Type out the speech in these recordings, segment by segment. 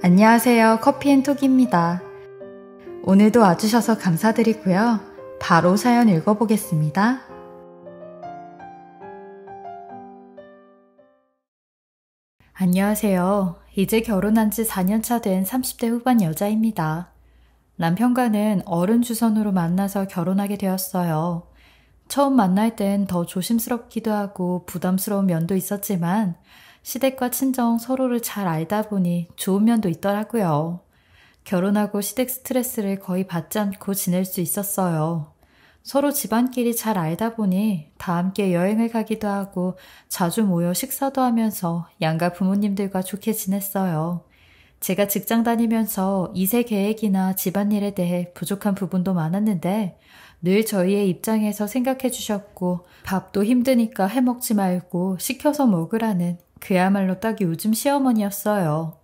안녕하세요. 커피앤톡입니다. 오늘도 와주셔서 감사드리고요. 바로 사연 읽어보겠습니다. 안녕하세요. 이제 결혼한 지 4년차 된 30대 후반 여자입니다. 남편과는 어른 주선으로 만나서 결혼하게 되었어요. 처음 만날 땐 더 조심스럽기도 하고 부담스러운 면도 있었지만 시댁과 친정 서로를 잘 알다 보니 좋은 면도 있더라고요. 결혼하고 시댁 스트레스를 거의 받지 않고 지낼 수 있었어요. 서로 집안끼리 잘 알다 보니 다 함께 여행을 가기도 하고 자주 모여 식사도 하면서 양가 부모님들과 좋게 지냈어요. 제가 직장 다니면서 이세 계획이나 집안일에 대해 부족한 부분도 많았는데 늘 저희의 입장에서 생각해 주셨고 밥도 힘드니까 해먹지 말고 시켜서 먹으라는 그야말로 딱 요즘 시어머니였어요.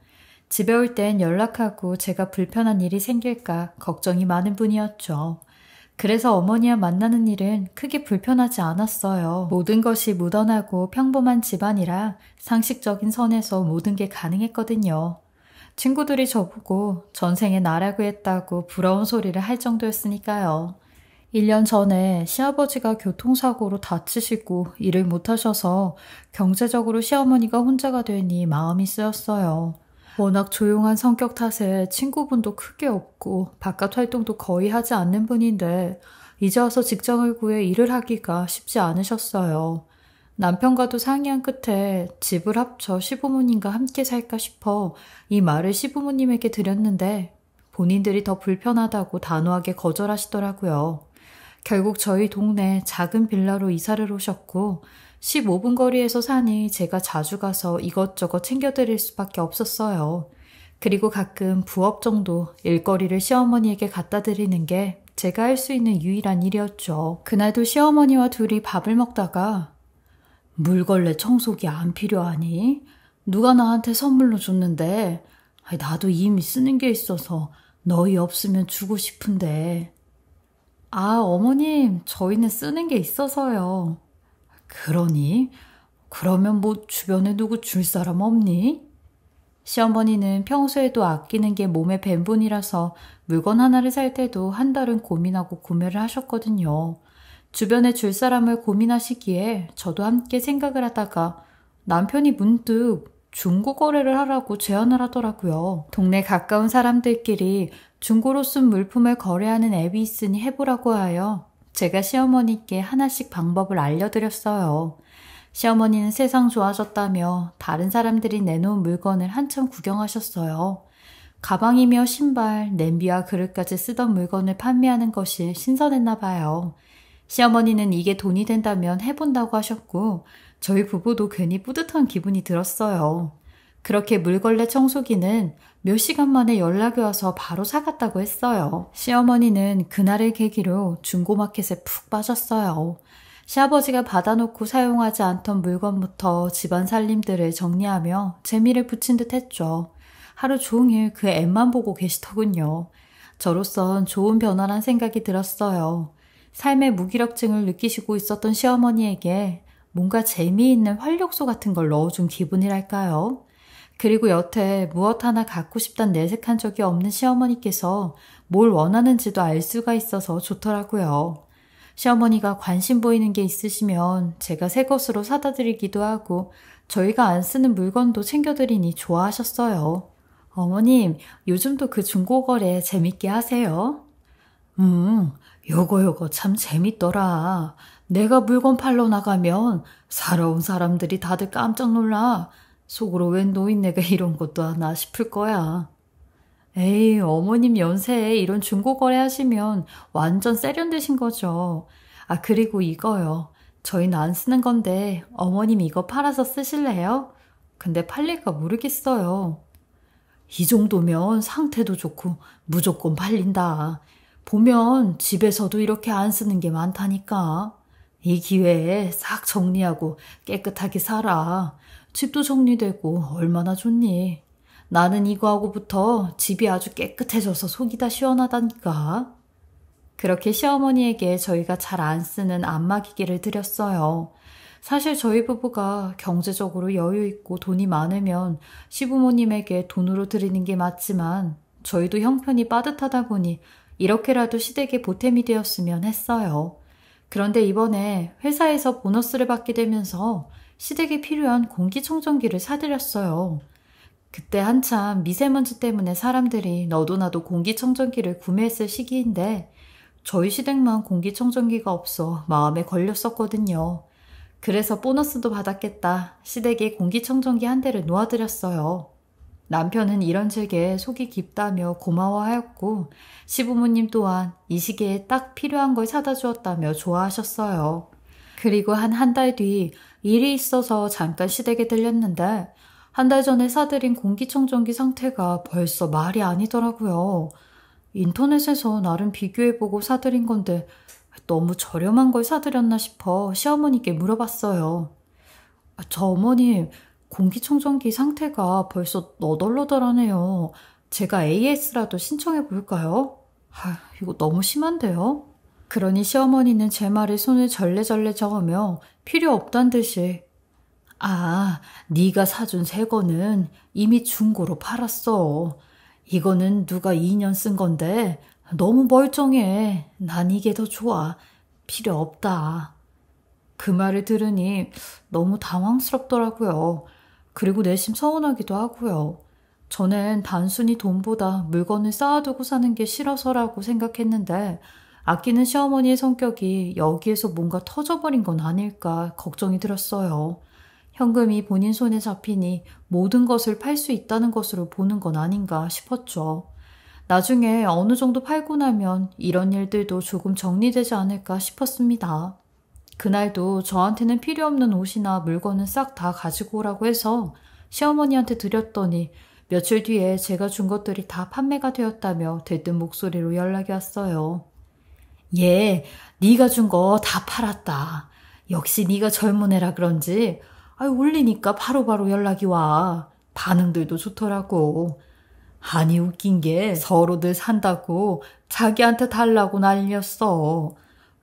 집에 올 땐 연락하고 제가 불편한 일이 생길까 걱정이 많은 분이었죠. 그래서 어머니와 만나는 일은 크게 불편하지 않았어요. 모든 것이 무던하고 평범한 집안이라 상식적인 선에서 모든 게 가능했거든요. 친구들이 저보고 전생에 나라고 했다고 부러운 소리를 할 정도였으니까요. 1년 전에 시아버지가 교통사고로 다치시고 일을 못하셔서 경제적으로 시어머니가 혼자가 되니 마음이 쓰였어요. 워낙 조용한 성격 탓에 친구분도 크게 없고 바깥 활동도 거의 하지 않는 분인데 이제 와서 직장을 구해 일을 하기가 쉽지 않으셨어요. 남편과도 상의한 끝에 집을 합쳐 시부모님과 함께 살까 싶어 이 말을 시부모님에게 드렸는데 본인들이 더 불편하다고 단호하게 거절하시더라고요. 결국 저희 동네 작은 빌라로 이사를 오셨고 15분 거리에서 사니 제가 자주 가서 이것저것 챙겨드릴 수밖에 없었어요. 그리고 가끔 부업 정도 일거리를 시어머니에게 갖다 드리는 게 제가 할 수 있는 유일한 일이었죠. 그날도 시어머니와 둘이 밥을 먹다가 물걸레 청소기 안 필요하니? 누가 나한테 선물로 줬는데 나도 이미 쓰는 게 있어서 너희 없으면 주고 싶은데. 어머님, 저희는 쓰는 게 있어서요. 그러니? 그러면 뭐 주변에 누구 줄 사람 없니? 시어머니는 평소에도 아끼는 게 몸에 밴 분이라서 물건 하나를 살 때도 한 달은 고민하고 구매를 하셨거든요. 주변에 줄 사람을 고민하시기에 저도 함께 생각을 하다가 남편이 문득 중고거래를 하라고 제안을 하더라고요. 동네 가까운 사람들끼리 중고로 쓴 물품을 거래하는 앱이 있으니 해보라고 하여 제가 시어머니께 하나씩 방법을 알려드렸어요. 시어머니는 세상 좋아졌다며 다른 사람들이 내놓은 물건을 한참 구경하셨어요. 가방이며 신발, 냄비와 그릇까지 쓰던 물건을 판매하는 것이 신선했나 봐요. 시어머니는 이게 돈이 된다면 해본다고 하셨고 저희 부부도 괜히 뿌듯한 기분이 들었어요. 그렇게 물걸레 청소기는 몇 시간 만에 연락이 와서 바로 사갔다고 했어요. 시어머니는 그날을 계기로 중고마켓에 푹 빠졌어요. 시아버지가 받아놓고 사용하지 않던 물건부터 집안 살림들을 정리하며 재미를 붙인 듯 했죠. 하루 종일 그 앱만 보고 계시더군요. 저로선 좋은 변화란 생각이 들었어요. 삶의 무기력증을 느끼시고 있었던 시어머니에게 뭔가 재미있는 활력소 같은 걸 넣어준 기분이랄까요? 그리고 여태 무엇 하나 갖고 싶단 내색한 적이 없는 시어머니께서 뭘 원하는지도 알 수가 있어서 좋더라고요. 시어머니가 관심 보이는 게 있으시면 제가 새 것으로 사다 드리기도 하고 저희가 안 쓰는 물건도 챙겨드리니 좋아하셨어요. 어머님, 요즘도 그 중고거래 재밌게 하세요? 요거 참 재밌더라. 내가 물건 팔러 나가면 사러 온 사람들이 다들 깜짝 놀라. 속으로 웬 노인네가 이런 것도 하나 싶을 거야. 에이, 어머님 연세에 이런 중고거래 하시면 완전 세련되신 거죠. 그리고 이거요. 저희는 안 쓰는 건데 어머님 이거 팔아서 쓰실래요? 근데 팔릴까 모르겠어요. 이 정도면 상태도 좋고 무조건 팔린다. 보면 집에서도 이렇게 안 쓰는 게 많다니까. 이 기회에 싹 정리하고 깨끗하게 살아. 집도 정리되고 얼마나 좋니? 나는 이거하고부터 집이 아주 깨끗해져서 속이 다 시원하다니까. 그렇게 시어머니에게 저희가 잘 안 쓰는 안마기계를 드렸어요. 사실 저희 부부가 경제적으로 여유 있고 돈이 많으면 시부모님에게 돈으로 드리는 게 맞지만 저희도 형편이 빠듯하다 보니 이렇게라도 시댁에 보탬이 되었으면 했어요. 그런데 이번에 회사에서 보너스를 받게 되면서 시댁에 필요한 공기청정기를 사드렸어요. 그때 한참 미세먼지 때문에 사람들이 너도 나도 공기청정기를 구매했을 시기인데 저희 시댁만 공기청정기가 없어 마음에 걸렸었거든요. 그래서 보너스도 받았겠다. 시댁에 공기청정기 한 대를 놓아드렸어요. 남편은 이런 제게 속이 깊다며 고마워하였고 시부모님 또한 이 시기에 딱 필요한 걸 사다 주었다며 좋아하셨어요. 그리고 한 달 뒤 일이 있어서 잠깐 시댁에 들렸는데 한 달 전에 사들인 공기청정기 상태가 벌써 말이 아니더라고요. 인터넷에서 나름 비교해보고 사들인 건데 너무 저렴한 걸 사드렸나 싶어 시어머니께 물어봤어요. 저 어머님, 공기청정기 상태가 벌써 너덜너덜하네요. 제가 AS라도 신청해 볼까요? 이거 너무 심한데요? 그러니 시어머니는 제 말에 손을 절레절레 저으며 필요 없단 듯이 네가 사준 새 거는 이미 중고로 팔았어. 이거는 누가 2년 쓴 건데 너무 멀쩡해. 난 이게 더 좋아. 필요 없다. 그 말을 들으니 너무 당황스럽더라고요. 그리고 내심 서운하기도 하고요. 저는 단순히 돈보다 물건을 쌓아두고 사는 게 싫어서라고 생각했는데 아끼는 시어머니의 성격이 여기에서 뭔가 터져버린 건 아닐까 걱정이 들었어요. 현금이 본인 손에 잡히니 모든 것을 팔 수 있다는 것으로 보는 건 아닌가 싶었죠. 나중에 어느 정도 팔고 나면 이런 일들도 조금 정리되지 않을까 싶었습니다. 그날도 저한테는 필요 없는 옷이나 물건은 싹 다 가지고 오라고 해서 시어머니한테 드렸더니 며칠 뒤에 제가 준 것들이 다 판매가 되었다며 들뜬 목소리로 연락이 왔어요. 얘, 네가 준 거 다 팔았다. 역시 네가 젊은 애라 그런지 올리니까 바로바로 연락이 와. 반응들도 좋더라고. 아니 웃긴 게 서로들 산다고 자기한테 달라고 난리였어.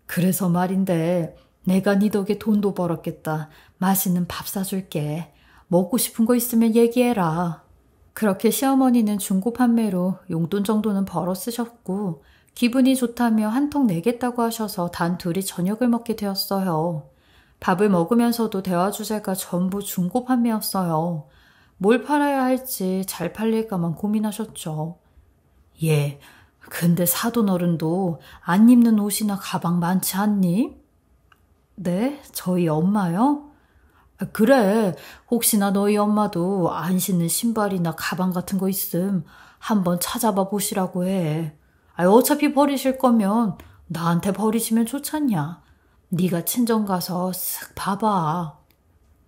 그래서 말인데 내가 네 덕에 돈도 벌었겠다. 맛있는 밥 사줄게. 먹고 싶은 거 있으면 얘기해라. 그렇게 시어머니는 중고 판매로 용돈 정도는 벌어 쓰셨고 기분이 좋다며 한 통 내겠다고 하셔서 단 둘이 저녁을 먹게 되었어요. 밥을 먹으면서도 대화 주제가 전부 중고 판매였어요. 뭘 팔아야 할지 잘 팔릴까만 고민하셨죠. 예, 근데 사돈 어른도 안 입는 옷이나 가방 많지 않니? 네, 저희 엄마요? 그래, 혹시나 너희 엄마도 안 신는 신발이나 가방 같은 거 있음 한번 찾아봐 보시라고 해. 어차피 버리실 거면 나한테 버리시면 좋잖냐. 네가 친정 가서 쓱 봐봐.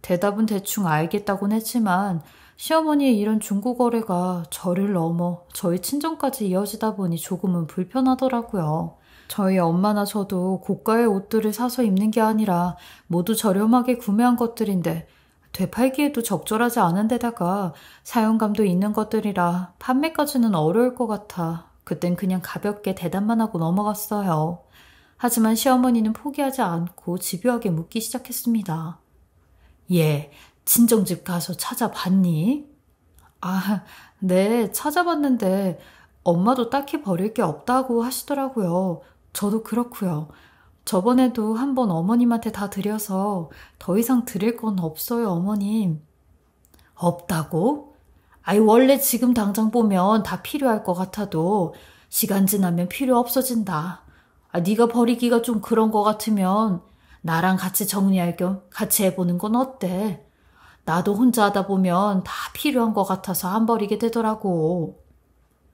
대답은 대충 알겠다곤 했지만 시어머니의 이런 중고거래가 저를 넘어 저희 친정까지 이어지다 보니 조금은 불편하더라고요. 저희 엄마나 저도 고가의 옷들을 사서 입는 게 아니라 모두 저렴하게 구매한 것들인데 되팔기에도 적절하지 않은 데다가 사용감도 있는 것들이라 판매까지는 어려울 것 같아 그땐 그냥 가볍게 대답만 하고 넘어갔어요. 하지만 시어머니는 포기하지 않고 집요하게 묻기 시작했습니다. 얘, 친정집 가서 찾아봤니? 네, 찾아봤는데 엄마도 딱히 버릴 게 없다고 하시더라고요. 저도 그렇고요. 저번에도 한번 어머님한테 다 드려서 더 이상 드릴 건 없어요, 어머님. 없다고? 원래 지금 당장 보면 다 필요할 것 같아도 시간 지나면 필요 없어진다. 네가 버리기가 좀 그런 것 같으면 나랑 같이 정리할 겸 같이 해보는 건 어때? 나도 혼자 하다 보면 다 필요한 것 같아서 안 버리게 되더라고.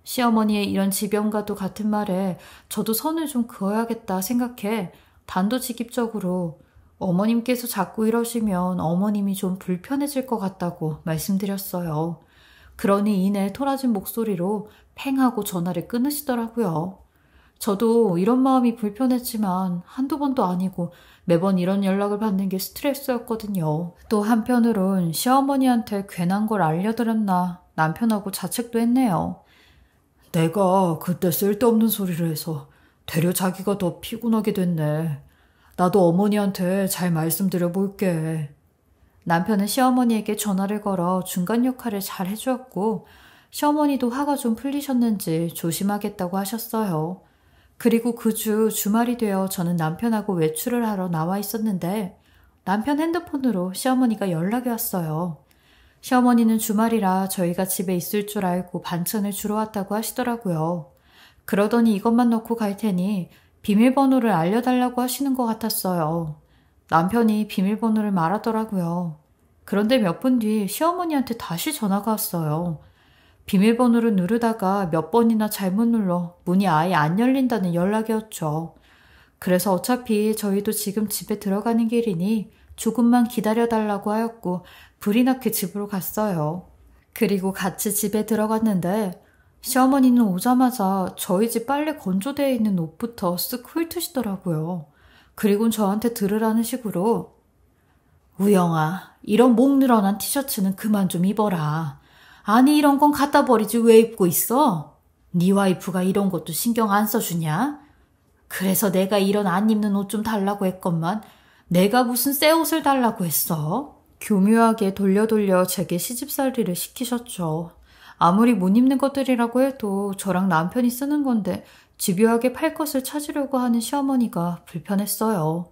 시어머니의 이런 지병과도 같은 말에 저도 선을 좀 그어야겠다 생각해 단도직입적으로 어머님께서 자꾸 이러시면 어머님이 좀 불편해질 것 같다고 말씀드렸어요. 그러니 이내 토라진 목소리로 팽하고 전화를 끊으시더라고요. 저도 이런 마음이 불편했지만 한두 번도 아니고 매번 이런 연락을 받는 게 스트레스였거든요. 또 한편으론 시어머니한테 괜한 걸 알려드렸나 남편하고 자책도 했네요. 내가 그때 쓸데없는 소리를 해서 되려 자기가 더 피곤하게 됐네. 나도 어머니한테 잘 말씀드려 볼게. 남편은 시어머니에게 전화를 걸어 중간 역할을 잘 해주었고 시어머니도 화가 좀 풀리셨는지 조심하겠다고 하셨어요. 그리고 그 주 주말이 되어 저는 남편하고 외출을 하러 나와 있었는데 남편 핸드폰으로 시어머니가 연락이 왔어요. 시어머니는 주말이라 저희가 집에 있을 줄 알고 반찬을 주러 왔다고 하시더라고요. 그러더니 이것만 넣고 갈 테니 비밀번호를 알려달라고 하시는 것 같았어요. 남편이 비밀번호를 말하더라고요. 그런데 몇 분 뒤 시어머니한테 다시 전화가 왔어요. 비밀번호를 누르다가 몇 번이나 잘못 눌러 문이 아예 안 열린다는 연락이었죠. 그래서 어차피 저희도 지금 집에 들어가는 길이니 조금만 기다려달라고 하였고 불이 나게 집으로 갔어요. 그리고 같이 집에 들어갔는데 시어머니는 오자마자 저희 집 빨래 건조대에 있는 옷부터 쓱 훑으시더라고요. 그리고 저한테 들으라는 식으로 우영아, 이런 목 늘어난 티셔츠는 그만 좀 입어라. 아니 이런 건 갖다 버리지 왜 입고 있어? 네 와이프가 이런 것도 신경 안 써주냐? 그래서 내가 이런 안 입는 옷 좀 달라고 했건만 내가 무슨 새 옷을 달라고 했어? 교묘하게 돌려 제게 시집살이를 시키셨죠. 아무리 못 입는 것들이라고 해도 저랑 남편이 쓰는 건데 집요하게 팔 것을 찾으려고 하는 시어머니가 불편했어요.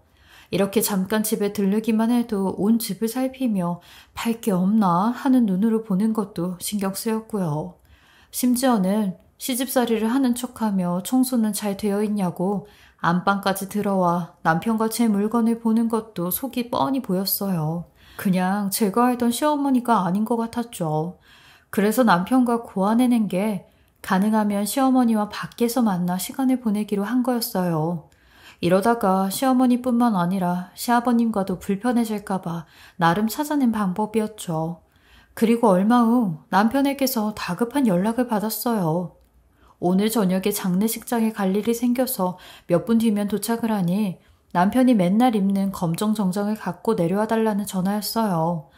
이렇게 잠깐 집에 들르기만 해도 온 집을 살피며 팔 게 없나 하는 눈으로 보는 것도 신경 쓰였고요. 심지어는 시집살이를 하는 척하며 청소는 잘 되어 있냐고 안방까지 들어와 남편과 제 물건을 보는 것도 속이 뻔히 보였어요. 그냥 제가 알던 시어머니가 아닌 것 같았죠. 그래서 남편과 고안해낸 게 가능하면 시어머니와 밖에서 만나 시간을 보내기로 한 거였어요. 이러다가 시어머니뿐만 아니라 시아버님과도 불편해질까봐 나름 찾아낸 방법이었죠. 그리고 얼마 후 남편에게서 다급한 연락을 받았어요. 오늘 저녁에 장례식장에 갈 일이 생겨서 몇 분 뒤면 도착을 하니 남편이 맨날 입는 검정 정장을 갖고 내려와 달라는 전화였어요.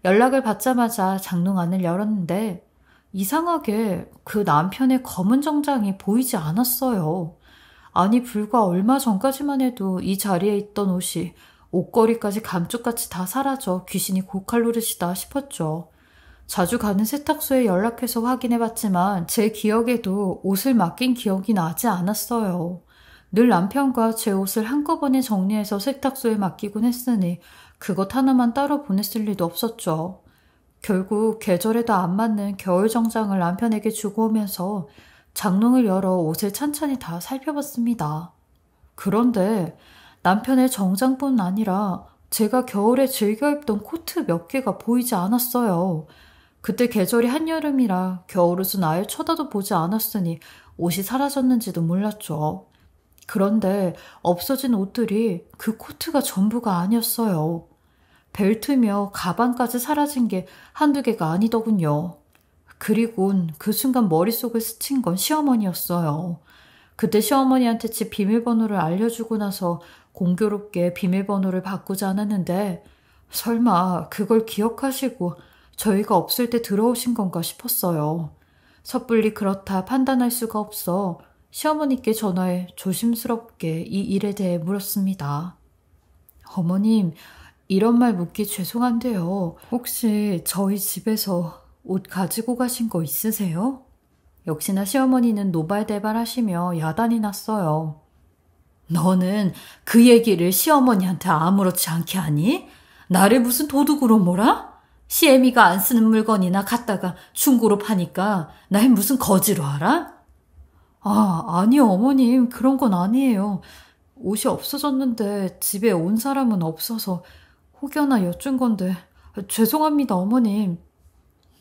연락을 받자마자 장롱안을 열었는데 이상하게 그 남편의 검은 정장이 보이지 않았어요. 아니 불과 얼마 전까지만 해도 이 자리에 있던 옷이 옷걸이까지 감쪽같이 다 사라져 귀신이 고칼 노릇이다 싶었죠. 자주 가는 세탁소에 연락해서 확인해봤지만 제 기억에도 옷을 맡긴 기억이 나지 않았어요. 늘 남편과 제 옷을 한꺼번에 정리해서 세탁소에 맡기곤 했으니 그것 하나만 따로 보냈을 리도 없었죠. 결국 계절에도 안 맞는 겨울 정장을 남편에게 주고 오면서 장롱을 열어 옷을 찬찬히 다 살펴봤습니다. 그런데 남편의 정장뿐 아니라 제가 겨울에 즐겨 입던 코트 몇 개가 보이지 않았어요. 그때 계절이 한여름이라 겨울옷은 아예 쳐다도 보지 않았으니 옷이 사라졌는지도 몰랐죠. 그런데 없어진 옷들이 그 코트가 전부가 아니었어요. 벨트며 가방까지 사라진 게 한두 개가 아니더군요. 그리곤 그 순간 머릿속을 스친 건 시어머니였어요. 그때 시어머니한테 집 비밀번호를 알려주고 나서 공교롭게 비밀번호를 바꾸지 않았는데 설마 그걸 기억하시고 저희가 없을 때 들어오신 건가 싶었어요. 섣불리 그렇다 판단할 수가 없어 시어머니께 전화해 조심스럽게 이 일에 대해 물었습니다. 어머님, 이런 말 묻기 죄송한데요. 혹시 저희 집에서 옷 가지고 가신 거 있으세요? 역시나 시어머니는 노발대발하시며 야단이 났어요. 너는 그 얘기를 시어머니한테 아무렇지 않게 하니? 나를 무슨 도둑으로 몰아? 시애미가 안 쓰는 물건이나 갖다가 중고로 파니까 날 무슨 거지로 알아? 아니요 어머님 그런 건 아니에요. 옷이 없어졌는데 집에 온 사람은 없어서 혹여나 여쭌 건데 죄송합니다 어머님.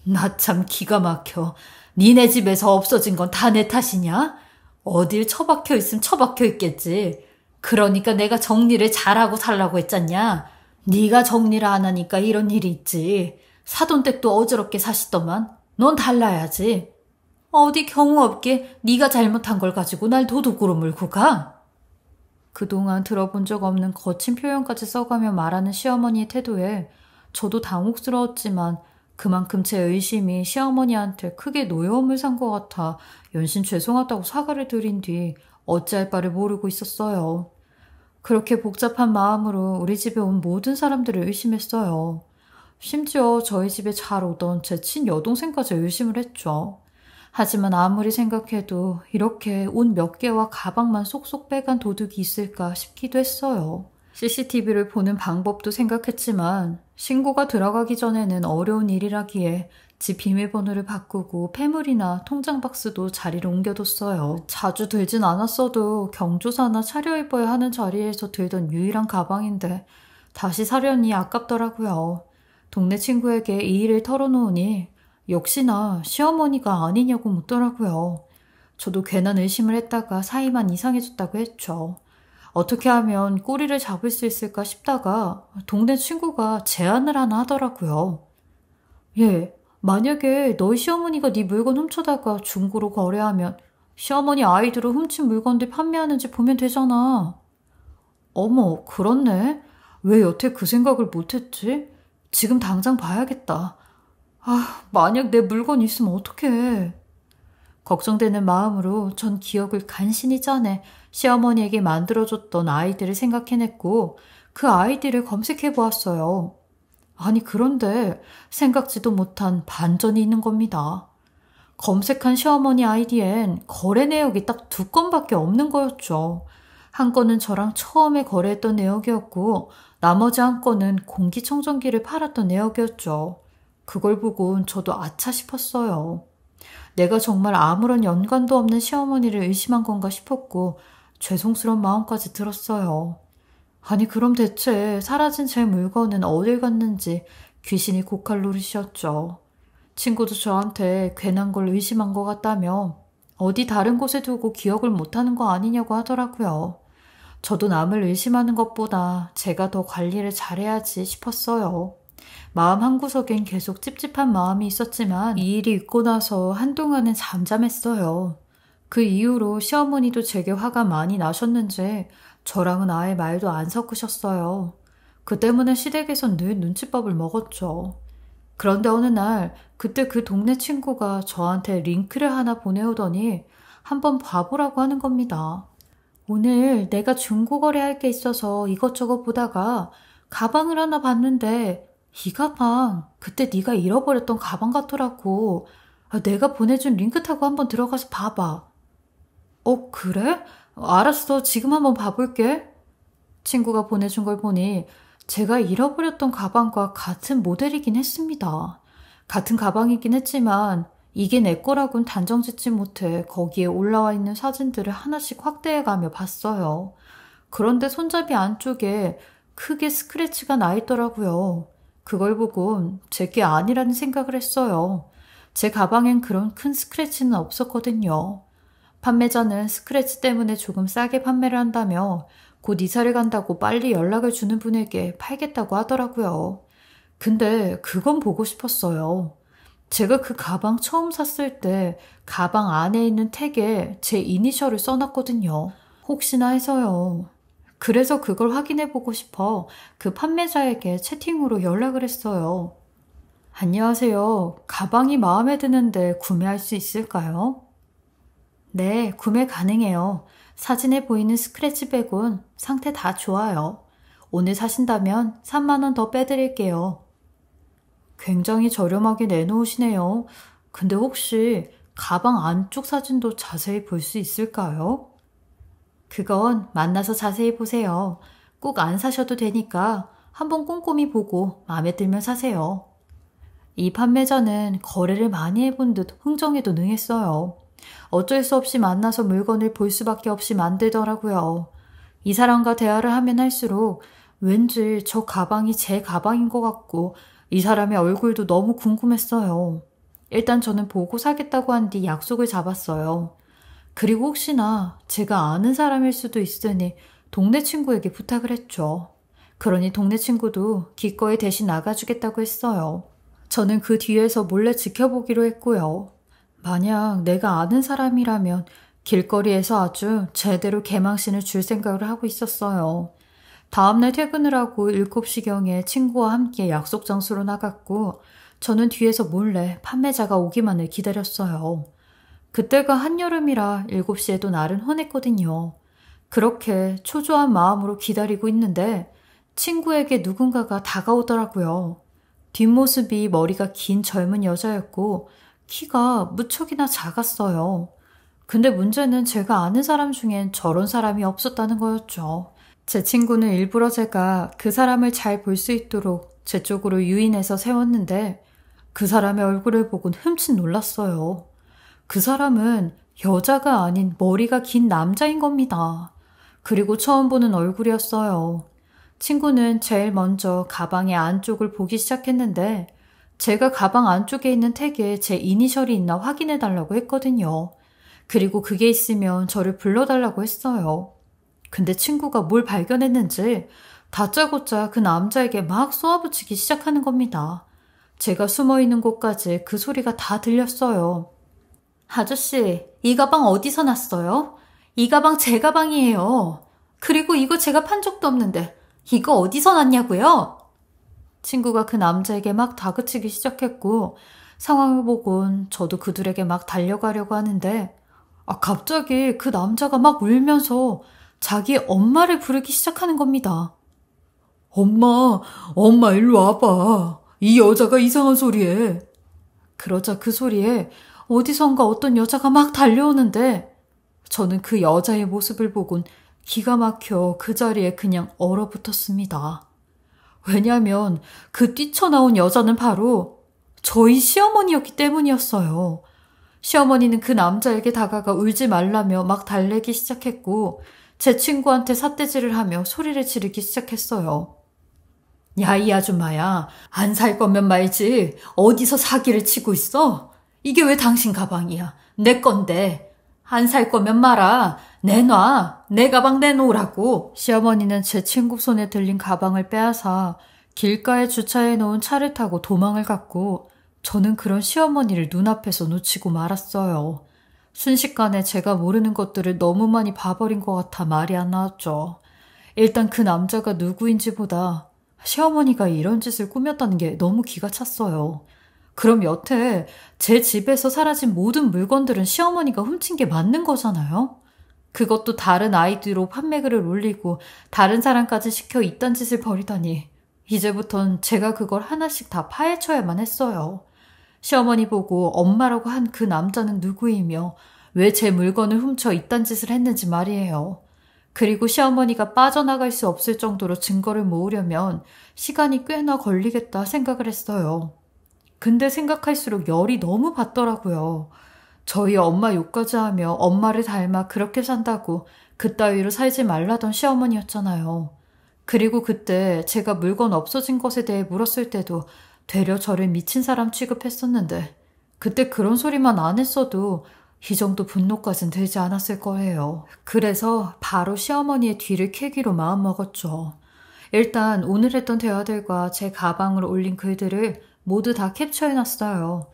나 참 기가 막혀. 니네 집에서 없어진 건 다 내 탓이냐? 어딜 처박혀 있으면 처박혀 있겠지. 그러니까 내가 정리를 잘하고 살라고 했잖냐. 네가 정리를 안 하니까 이런 일이 있지. 사돈댁도 어지럽게 사시더만. 넌 달라야지. 어디 경우 없게 네가 잘못한 걸 가지고 날 도둑으로 몰고 가? 그동안 들어본 적 없는 거친 표현까지 써가며 말하는 시어머니의 태도에 저도 당혹스러웠지만 그만큼 제 의심이 시어머니한테 크게 노여움을 산 것 같아 연신 죄송하다고 사과를 드린 뒤 어찌할 바를 모르고 있었어요. 그렇게 복잡한 마음으로 우리 집에 온 모든 사람들을 의심했어요. 심지어 저희 집에 잘 오던 제 친여동생까지 의심을 했죠. 하지만 아무리 생각해도 이렇게 옷 몇 개와 가방만 쏙쏙 빼간 도둑이 있을까 싶기도 했어요. CCTV를 보는 방법도 생각했지만 신고가 들어가기 전에는 어려운 일이라기에 집 비밀번호를 바꾸고 폐물이나 통장 박스도 자리를 옮겨뒀어요. 자주 들진 않았어도 경조사나 차려입어야 하는 자리에서 들던 유일한 가방인데 다시 사려니 아깝더라고요. 동네 친구에게 이 일을 털어놓으니 역시나 시어머니가 아니냐고 묻더라고요. 저도 괜한 의심을 했다가 사이만 이상해졌다고 했죠. 어떻게 하면 꼬리를 잡을 수 있을까 싶다가 동네 친구가 제안을 하나 하더라고요. 예, 만약에 너희 시어머니가 네 물건 훔쳐다가 중고로 거래하면 시어머니 아이들을 훔친 물건들 판매하는지 보면 되잖아. 어머, 그렇네. 왜 여태 그 생각을 못했지? 지금 당장 봐야겠다. 만약 내 물건 있으면 어떡해. 걱정되는 마음으로 전 기억을 간신히 짜내 시어머니에게 만들어줬던 아이들을 생각해냈고 그 아이들을 검색해보았어요. 아니 그런데 생각지도 못한 반전이 있는 겁니다. 검색한 시어머니 아이디엔 거래 내역이 딱 2건밖에 없는 거였죠. 한 건은 저랑 처음에 거래했던 내역이었고 나머지 한 건은 공기청정기를 팔았던 내역이었죠. 그걸 보곤 저도 아차 싶었어요. 내가 정말 아무런 연관도 없는 시어머니를 의심한 건가 싶었고 죄송스러운 마음까지 들었어요. 아니 그럼 대체 사라진 제 물건은 어딜 갔는지 귀신이 고칼 노릇이었죠. 친구도 저한테 괜한 걸 의심한 것 같다며 어디 다른 곳에 두고 기억을 못하는 거 아니냐고 하더라고요. 저도 남을 의심하는 것보다 제가 더 관리를 잘해야지 싶었어요. 마음 한구석엔 계속 찝찝한 마음이 있었지만 이 일이 있고 나서 한동안은 잠잠했어요. 그 이후로 시어머니도 제게 화가 많이 나셨는지 저랑은 아예 말도 안 섞으셨어요. 그 때문에 시댁에선 늘 눈칫밥을 먹었죠. 그런데 어느 날 그때 그 동네 친구가 저한테 링크를 하나 보내오더니 한번 봐보라고 하는 겁니다. 오늘 내가 중고거래할 게 있어서 이것저것 보다가 가방을 하나 봤는데 이 가방 그때 네가 잃어버렸던 가방 같더라고. 내가 보내준 링크 타고 한번 들어가서 봐봐. 그래? 알았어. 지금 한번 봐볼게. 친구가 보내준 걸 보니 제가 잃어버렸던 가방과 같은 모델이긴 했습니다. 같은 가방이긴 했지만 이게 내 거라고는 단정 짓지 못해 거기에 올라와 있는 사진들을 하나씩 확대해가며 봤어요. 그런데 손잡이 안쪽에 크게 스크래치가 나 있더라고요. 그걸 보곤 제게 아니라는 생각을 했어요. 제 가방엔 그런 큰 스크래치는 없었거든요. 판매자는 스크래치 때문에 조금 싸게 판매를 한다며 곧 이사를 간다고 빨리 연락을 주는 분에게 팔겠다고 하더라고요. 근데 그건 보고 싶었어요. 제가 그 가방 처음 샀을 때 가방 안에 있는 택에 제 이니셜을 써놨거든요. 혹시나 해서요. 그래서 그걸 확인해보고 싶어 그 판매자에게 채팅으로 연락을 했어요. 안녕하세요. 가방이 마음에 드는데 구매할 수 있을까요? 네, 구매 가능해요. 사진에 보이는 스크래치 빼곤 상태 다 좋아요. 오늘 사신다면 3만 원 더 빼드릴게요. 굉장히 저렴하게 내놓으시네요. 근데 혹시 가방 안쪽 사진도 자세히 볼 수 있을까요? 그건 만나서 자세히 보세요. 꼭 안 사셔도 되니까 한번 꼼꼼히 보고 마음에 들면 사세요. 이 판매자는 거래를 많이 해본 듯 흥정에도 능했어요. 어쩔 수 없이 만나서 물건을 볼 수밖에 없이 만들더라고요. 이 사람과 대화를 하면 할수록 왠지 저 가방이 제 가방인 것 같고 이 사람의 얼굴도 너무 궁금했어요. 일단 저는 보고 사겠다고 한 뒤 약속을 잡았어요. 그리고 혹시나 제가 아는 사람일 수도 있으니 동네 친구에게 부탁을 했죠. 그러니 동네 친구도 기꺼이 대신 나가주겠다고 했어요. 저는 그 뒤에서 몰래 지켜보기로 했고요. 만약 내가 아는 사람이라면 길거리에서 아주 제대로 개망신을 줄 생각을 하고 있었어요. 다음날 퇴근을 하고 7시경에 친구와 함께 약속 장소로 나갔고 저는 뒤에서 몰래 판매자가 오기만을 기다렸어요. 그때가 한여름이라 7시에도 날은 환했거든요. 그렇게 초조한 마음으로 기다리고 있는데 친구에게 누군가가 다가오더라고요. 뒷모습이 머리가 긴 젊은 여자였고 키가 무척이나 작았어요. 근데 문제는 제가 아는 사람 중엔 저런 사람이 없었다는 거였죠. 제 친구는 일부러 제가 그 사람을 잘 볼 수 있도록 제 쪽으로 유인해서 세웠는데 그 사람의 얼굴을 보곤 흠칫 놀랐어요. 그 사람은 여자가 아닌 머리가 긴 남자인 겁니다. 그리고 처음 보는 얼굴이었어요. 친구는 제일 먼저 가방의 안쪽을 보기 시작했는데 제가 가방 안쪽에 있는 택에 제 이니셜이 있나 확인해 달라고 했거든요. 그리고 그게 있으면 저를 불러달라고 했어요. 근데 친구가 뭘 발견했는지 다짜고짜 그 남자에게 막 쏘아붙이기 시작하는 겁니다. 제가 숨어있는 곳까지 그 소리가 다 들렸어요. 아저씨, 이 가방 어디서 났어요? 이 가방 제 가방이에요. 그리고 이거 제가 판 적도 없는데 이거 어디서 났냐고요? 친구가 그 남자에게 막 다그치기 시작했고 상황을 보곤 저도 그들에게 막 달려가려고 하는데 갑자기 그 남자가 막 울면서 자기 엄마를 부르기 시작하는 겁니다. 엄마 일로 와봐. 이 여자가 이상한 소리해. 그러자 그 소리에 어디선가 어떤 여자가 막 달려오는데 저는 그 여자의 모습을 보곤 기가 막혀 그 자리에 그냥 얼어붙었습니다. 왜냐하면 그 뛰쳐나온 여자는 바로 저희 시어머니였기 때문이었어요. 시어머니는 그 남자에게 다가가 울지 말라며 막 달래기 시작했고 제 친구한테 삿대질을 하며 소리를 지르기 시작했어요. 야, 이 아줌마야. 안 살 거면 말지. 어디서 사기를 치고 있어? 이게 왜 당신 가방이야? 내 건데. 안 살 거면 말아. 내놔. 내 가방 내놓으라고. 시어머니는 제 친구 손에 들린 가방을 빼앗아 길가에 주차해 놓은 차를 타고 도망을 갔고 저는 그런 시어머니를 눈앞에서 놓치고 말았어요. 순식간에 제가 모르는 것들을 너무 많이 봐버린 것 같아 말이 안 나왔죠. 일단 그 남자가 누구인지보다 시어머니가 이런 짓을 꾸몄다는 게 너무 기가 찼어요. 그럼 여태 제 집에서 사라진 모든 물건들은 시어머니가 훔친 게 맞는 거잖아요? 그것도 다른 아이디로 판매글을 올리고 다른 사람까지 시켜 이딴 짓을 벌이다니 이제부턴 제가 그걸 하나씩 다 파헤쳐야만 했어요. 시어머니 보고 엄마라고 한 그 남자는 누구이며 왜 제 물건을 훔쳐 이딴 짓을 했는지 말이에요. 그리고 시어머니가 빠져나갈 수 없을 정도로 증거를 모으려면 시간이 꽤나 걸리겠다 생각을 했어요. 근데 생각할수록 열이 너무 받더라고요. 저희 엄마 욕까지 하며 엄마를 닮아 그렇게 산다고 그따위로 살지 말라던 시어머니였잖아요. 그리고 그때 제가 물건 없어진 것에 대해 물었을 때도 되려 저를 미친 사람 취급했었는데 그때 그런 소리만 안 했어도 이 정도 분노까진 들지 않았을 거예요. 그래서 바로 시어머니의 뒤를 캐기로 마음먹었죠. 일단 오늘 했던 대화들과 제 가방으로 올린 글들을 모두 다 캡처해놨어요.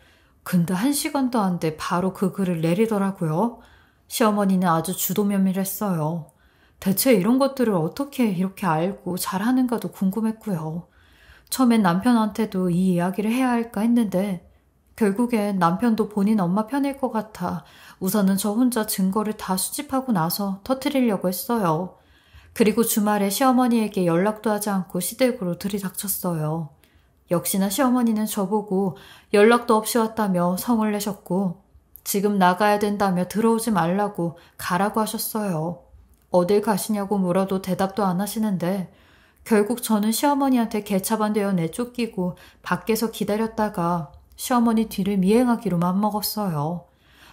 근데 1시간도 안 돼 바로 그 글을 내리더라고요. 시어머니는 아주 주도면밀했어요. 대체 이런 것들을 어떻게 이렇게 알고 잘하는가도 궁금했고요. 처음엔 남편한테도 이 이야기를 해야 할까 했는데 결국엔 남편도 본인 엄마 편일 것 같아 우선은 저 혼자 증거를 다 수집하고 나서 터뜨리려고 했어요. 그리고 주말에 시어머니에게 연락도 하지 않고 시댁으로 들이닥쳤어요. 역시나 시어머니는 저보고 연락도 없이 왔다며 성을 내셨고 지금 나가야 된다며 들어오지 말라고 가라고 하셨어요. 어딜 가시냐고 물어도 대답도 안 하시는데 결국 저는 시어머니한테 개차반되어 내쫓기고 밖에서 기다렸다가 시어머니 뒤를 미행하기로 맘먹었어요.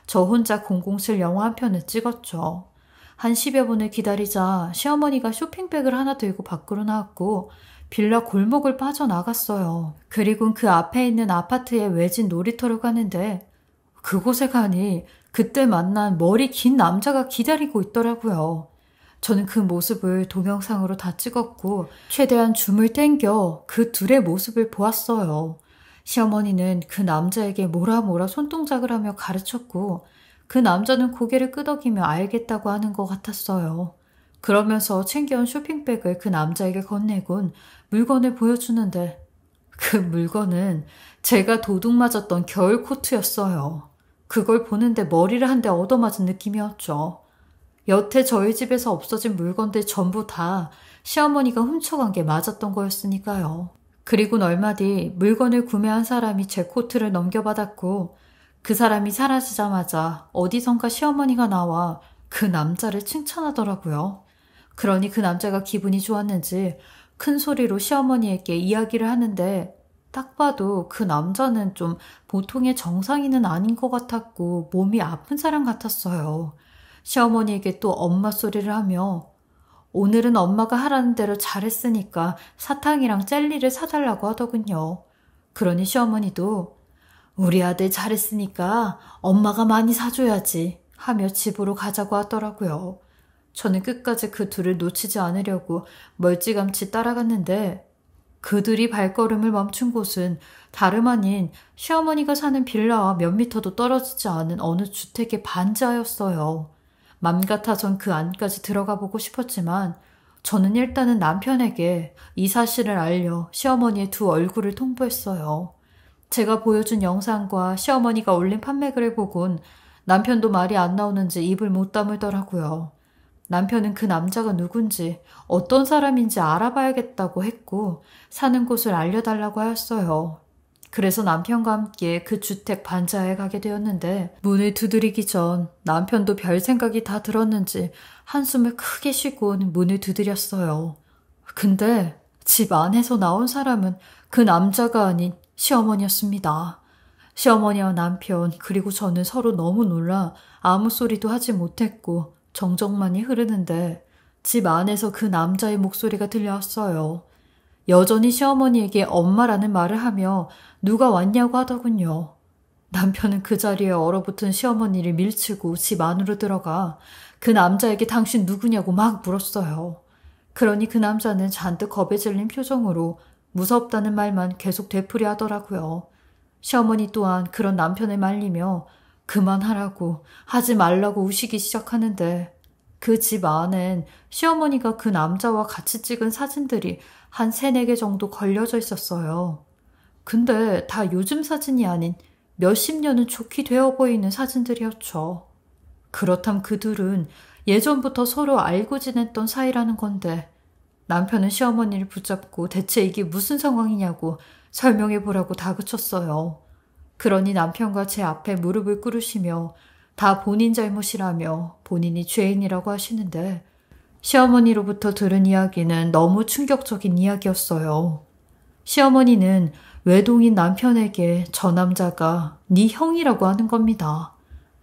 저 혼자 007 영화 한 편을 찍었죠. 한 10여 분을 기다리자 시어머니가 쇼핑백을 하나 들고 밖으로 나왔고 빌라 골목을 빠져나갔어요. 그리고 그 앞에 있는 아파트의 외진 놀이터로 가는데 그곳에 가니 그때 만난 머리 긴 남자가 기다리고 있더라고요. 저는 그 모습을 동영상으로 다 찍었고 최대한 줌을 땡겨 그 둘의 모습을 보았어요. 시어머니는 그 남자에게 뭐라 손동작을 하며 가르쳤고 그 남자는 고개를 끄덕이며 알겠다고 하는 것 같았어요. 그러면서 챙겨온 쇼핑백을 그 남자에게 건네곤 물건을 보여주는데 그 물건은 제가 도둑 맞았던 겨울 코트였어요. 그걸 보는데 머리를 한 대 얻어맞은 느낌이었죠. 여태 저희 집에서 없어진 물건들 전부 다 시어머니가 훔쳐간 게 맞았던 거였으니까요. 그리고 얼마 뒤 물건을 구매한 사람이 제 코트를 넘겨받았고 그 사람이 사라지자마자 어디선가 시어머니가 나와 그 남자를 칭찬하더라고요. 그러니 그 남자가 기분이 좋았는지 큰 소리로 시어머니에게 이야기를 하는데 딱 봐도 그 남자는 좀 보통의 정상인은 아닌 것 같았고 몸이 아픈 사람 같았어요. 시어머니에게 또 엄마 소리를 하며 오늘은 엄마가 하라는 대로 잘했으니까 사탕이랑 젤리를 사달라고 하더군요. 그러니 시어머니도 우리 아들 잘했으니까 엄마가 많이 사줘야지 하며 집으로 가자고 하더라고요. 저는 끝까지 그 둘을 놓치지 않으려고 멀찌감치 따라갔는데 그들이 발걸음을 멈춘 곳은 다름 아닌 시어머니가 사는 빌라와 몇 미터도 떨어지지 않은 어느 주택의 반지하였어요. 맘 같아선 그 안까지 들어가 보고 싶었지만 저는 일단은 남편에게 이 사실을 알려 시어머니의 두 얼굴을 통보했어요. 제가 보여준 영상과 시어머니가 올린 판매글을 보곤 남편도 말이 안 나오는지 입을 못 다물더라고요. 남편은 그 남자가 누군지 어떤 사람인지 알아봐야겠다고 했고 사는 곳을 알려달라고 하였어요. 그래서 남편과 함께 그 주택 반지하에 가게 되었는데 문을 두드리기 전 남편도 별 생각이 다 들었는지 한숨을 크게 쉬고 문을 두드렸어요. 근데 집 안에서 나온 사람은 그 남자가 아닌 시어머니였습니다. 시어머니와 남편 그리고 저는 서로 너무 놀라 아무 소리도 하지 못했고 정적만이 흐르는데 집 안에서 그 남자의 목소리가 들려왔어요. 여전히 시어머니에게 엄마라는 말을 하며 누가 왔냐고 하더군요. 남편은 그 자리에 얼어붙은 시어머니를 밀치고 집 안으로 들어가 그 남자에게 당신 누구냐고 막 물었어요. 그러니 그 남자는 잔뜩 겁에 질린 표정으로 무섭다는 말만 계속 되풀이 하더라고요. 시어머니 또한 그런 남편을 말리며 그만하라고 하지 말라고 우시기 시작하는데 그 집 안엔 시어머니가 그 남자와 같이 찍은 사진들이 한 3-4개 정도 걸려져 있었어요. 근데 다 요즘 사진이 아닌 몇십 년은 좋게 되어 보이는 사진들이었죠. 그렇담 그 둘은 예전부터 서로 알고 지냈던 사이라는 건데 남편은 시어머니를 붙잡고 대체 이게 무슨 상황이냐고 설명해보라고 다그쳤어요. 그러니 남편과 제 앞에 무릎을 꿇으시며 다 본인 잘못이라며 본인이 죄인이라고 하시는데 시어머니로부터 들은 이야기는 너무 충격적인 이야기였어요. 시어머니는 외동인 남편에게 저 남자가 네 형이라고 하는 겁니다.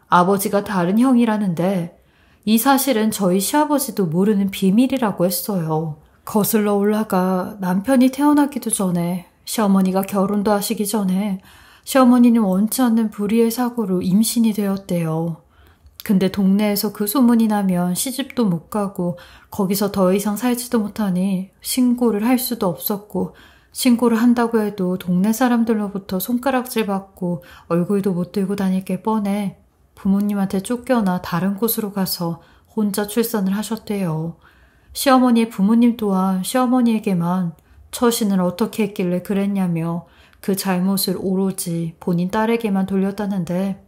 아버지가 다른 형이라는데 이 사실은 저희 시아버지도 모르는 비밀이라고 했어요. 거슬러 올라가 남편이 태어나기도 전에 시어머니가 결혼도 하시기 전에 시어머니는 원치 않는 불의의 사고로 임신이 되었대요. 근데 동네에서 그 소문이 나면 시집도 못 가고 거기서 더 이상 살지도 못하니 신고를 할 수도 없었고 신고를 한다고 해도 동네 사람들로부터 손가락질 받고 얼굴도 못 들고 다닐 게 뻔해 부모님한테 쫓겨나 다른 곳으로 가서 혼자 출산을 하셨대요. 시어머니의 부모님 또한 시어머니에게만 처신을 어떻게 했길래 그랬냐며 그 잘못을 오로지 본인 딸에게만 돌렸다는데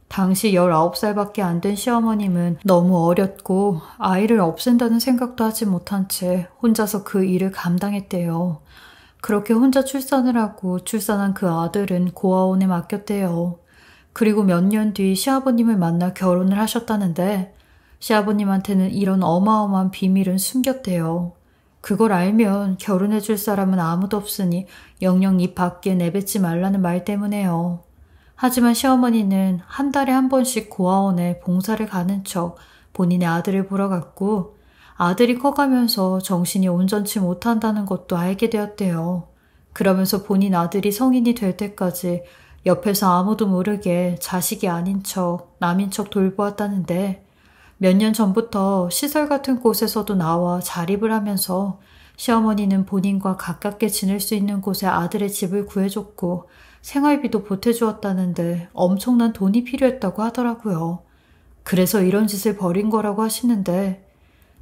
당시 19살밖에 안 된 시어머님은 너무 어렸고 아이를 없앤다는 생각도 하지 못한 채 혼자서 그 일을 감당했대요. 그렇게 혼자 출산을 하고 출산한 그 아들은 고아원에 맡겼대요. 그리고 몇 년 뒤 시아버님을 만나 결혼을 하셨다는데 시아버님한테는 이런 어마어마한 비밀은 숨겼대요. 그걸 알면 결혼해줄 사람은 아무도 없으니 영영 입 밖에 내뱉지 말라는 말 때문에요. 하지만 시어머니는 한 달에 한 번씩 고아원에 봉사를 가는 척 본인의 아들을 보러 갔고 아들이 커가면서 정신이 온전치 못한다는 것도 알게 되었대요. 그러면서 본인 아들이 성인이 될 때까지 옆에서 아무도 모르게 자식이 아닌 척 남인 척 돌보았다는데 몇 년 전부터 시설 같은 곳에서도 나와 자립을 하면서 시어머니는 본인과 가깝게 지낼 수 있는 곳에 아들의 집을 구해줬고 생활비도 보태주었다는데 엄청난 돈이 필요했다고 하더라고요. 그래서 이런 짓을 벌인 거라고 하시는데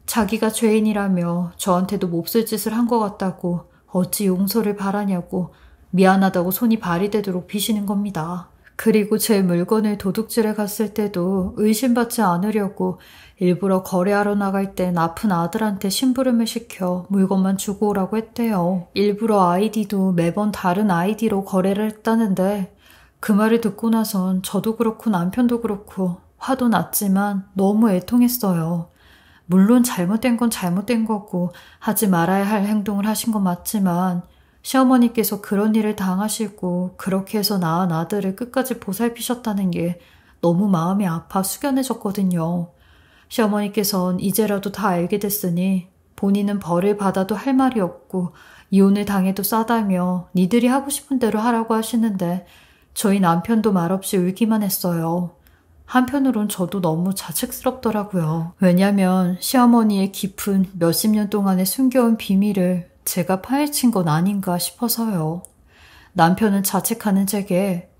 자기가 죄인이라며 저한테도 몹쓸 짓을 한 것 같다고 어찌 용서를 바라냐고 미안하다고 손이 발이 되도록 비시는 겁니다. 그리고 제 물건을 도둑질해 갔을 때도 의심받지 않으려고 일부러 거래하러 나갈 땐 아픈 아들한테 심부름을 시켜 물건만 주고 오라고 했대요. 일부러 아이디도 매번 다른 아이디로 거래를 했다는데 그 말을 듣고 나선 저도 그렇고 남편도 그렇고 화도 났지만 너무 애통했어요. 물론 잘못된 건 잘못된 거고 하지 말아야 할 행동을 하신 건 맞지만 시어머니께서 그런 일을 당하시고 그렇게 해서 낳은 아들을 끝까지 보살피셨다는 게 너무 마음이 아파 숙연해졌거든요. 시어머니께선 이제라도 다 알게 됐으니 본인은 벌을 받아도 할 말이 없고 이혼을 당해도 싸다며 니들이 하고 싶은 대로 하라고 하시는데 저희 남편도 말없이 울기만 했어요. 한편으론 저도 너무 자책스럽더라고요. 왜냐면 시어머니의 깊은 몇십 년 동안의 숨겨온 비밀을 제가 파헤친 건 아닌가 싶어서요. 남편은 자책하는 제게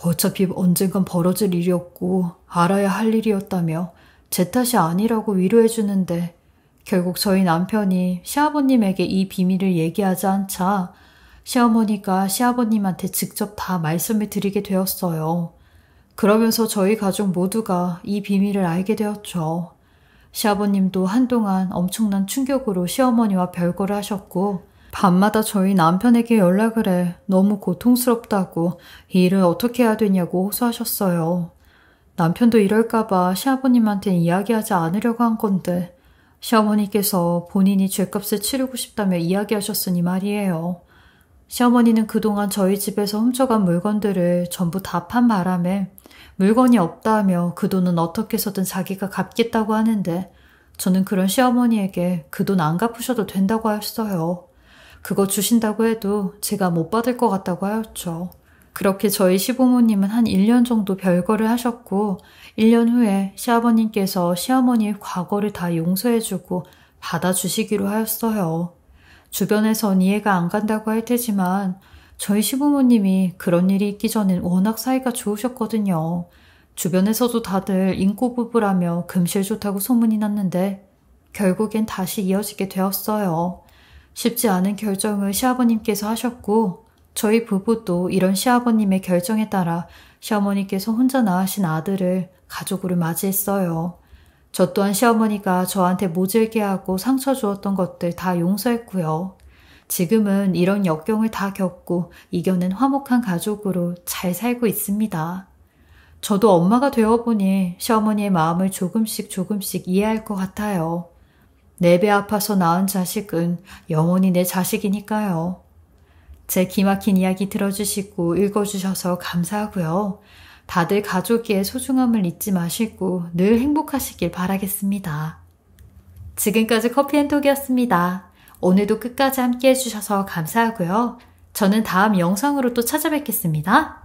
어차피 언젠간 벌어질 일이었고 알아야 할 일이었다며 제 탓이 아니라고 위로해 주는데 결국 저희 남편이 시아버님에게 이 비밀을 얘기하지 않자 시어머니가 시아버님한테 직접 다 말씀을 드리게 되었어요. 그러면서 저희 가족 모두가 이 비밀을 알게 되었죠. 시아버님도 한동안 엄청난 충격으로 시어머니와 별거를 하셨고 밤마다 저희 남편에게 연락을 해 너무 고통스럽다고 이 일을 어떻게 해야 되냐고 호소하셨어요. 남편도 이럴까봐 시아버님한테 이야기하지 않으려고 한 건데 시어머니께서 본인이 죗값을 치르고 싶다며 이야기하셨으니 말이에요. 시어머니는 그동안 저희 집에서 훔쳐간 물건들을 전부 다 판 바람에 물건이 없다 하며 그 돈은 어떻게 해서든 자기가 갚겠다고 하는데 저는 그런 시어머니에게 그 돈 안 갚으셔도 된다고 하였어요. 그거 주신다고 해도 제가 못 받을 것 같다고 하였죠. 그렇게 저희 시부모님은 한 1년 정도 별거를 하셨고 1년 후에 시아버님께서 시어머니의 과거를 다 용서해주고 받아주시기로 하였어요. 주변에선 이해가 안 간다고 할 테지만 저희 시부모님이 그런 일이 있기 전엔 워낙 사이가 좋으셨거든요. 주변에서도 다들 인고 부부라며 금실 좋다고 소문이 났는데 결국엔 다시 이어지게 되었어요. 쉽지 않은 결정을 시아버님께서 하셨고 저희 부부도 이런 시아버님의 결정에 따라 시어머니께서 혼자 낳으신 아들을 가족으로 맞이했어요. 저 또한 시어머니가 저한테 모질게 하고 상처 주었던 것들 다 용서했고요. 지금은 이런 역경을 다 겪고 이겨낸 화목한 가족으로 잘 살고 있습니다. 저도 엄마가 되어보니 시어머니의 마음을 조금씩 이해할 것 같아요. 내 배 아파서 낳은 자식은 영원히 내 자식이니까요. 제 기막힌 이야기 들어주시고 읽어주셔서 감사하고요. 다들 가족의 소중함을 잊지 마시고 늘 행복하시길 바라겠습니다. 지금까지 커피앤톡이었습니다. 오늘도 끝까지 함께 해주셔서 감사하고요. 저는 다음 영상으로 또 찾아뵙겠습니다.